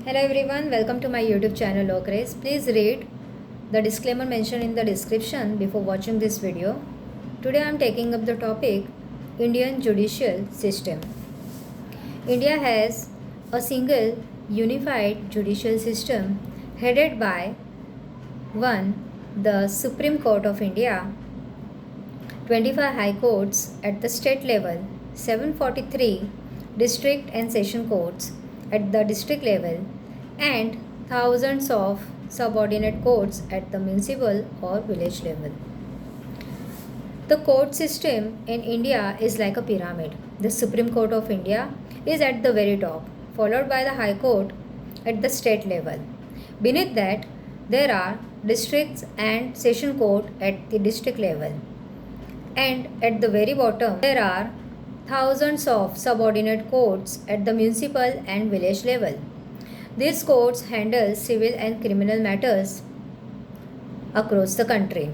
Hello everyone, welcome to my YouTube channel Locrace. Please read the disclaimer mentioned in the description before watching this video. Today I am taking up the topic Indian judicial system. India has a single unified judicial system headed by 1. The Supreme Court of India, 25 high courts at the state level, 743 district and session courts at the district level, and thousands of subordinate courts at the municipal or village level. The court system in India is like a pyramid. The Supreme Court of India is at the very top, followed by the High Court at the state level. Beneath that, there are districts and session court at the district level. And at the very bottom, there are thousands of subordinate courts at the municipal and village level. These courts handle civil and criminal matters across the country.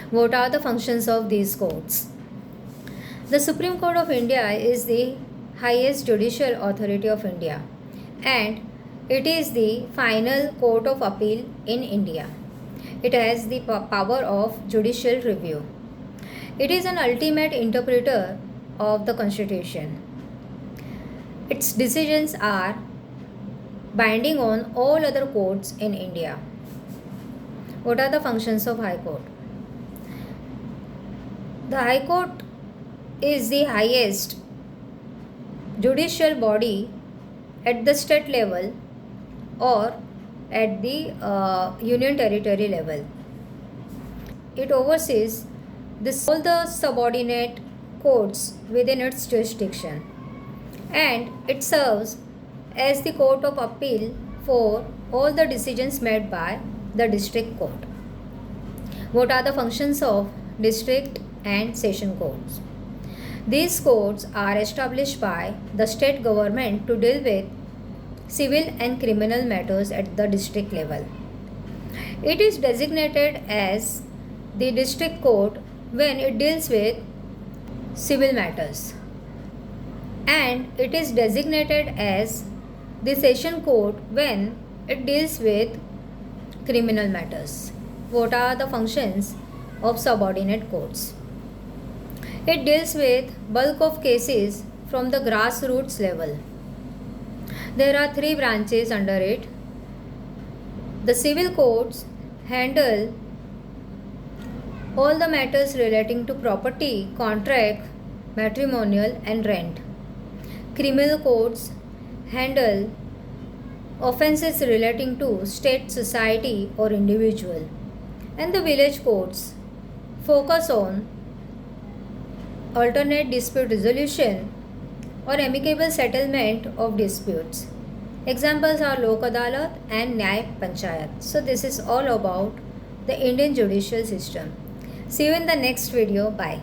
What are the functions of these courts? The Supreme Court of India is the highest judicial authority of India, and it is the final court of appeal in India. It has the power of judicial review. It is an ultimate interpreter of the Constitution. Its decisions are binding on all other courts in India. What are the functions of High Court? The High Court is the highest judicial body at the state level or at the union territory level. It oversees all the subordinate courts within its jurisdiction, and it serves as the court of appeal for all the decisions made by the district court. What are the functions of district and session courts? These courts are established by the state government to deal with civil and criminal matters at the district level. It is designated as the district court when it deals with civil matters, and it is designated as the session court when it deals with criminal matters. What are the functions of subordinate courts? It deals with bulk of cases from the grassroots level. There are 3 branches under it. The civil courts handle all the matters relating to property, contract, matrimonial and rent. Criminal courts handle offences relating to state, society or individual. And the village courts focus on alternate dispute resolution or amicable settlement of disputes. Examples are Lok Adalat and Nyay Panchayat. So this is all about the Indian judicial system. See you in the next video. Bye.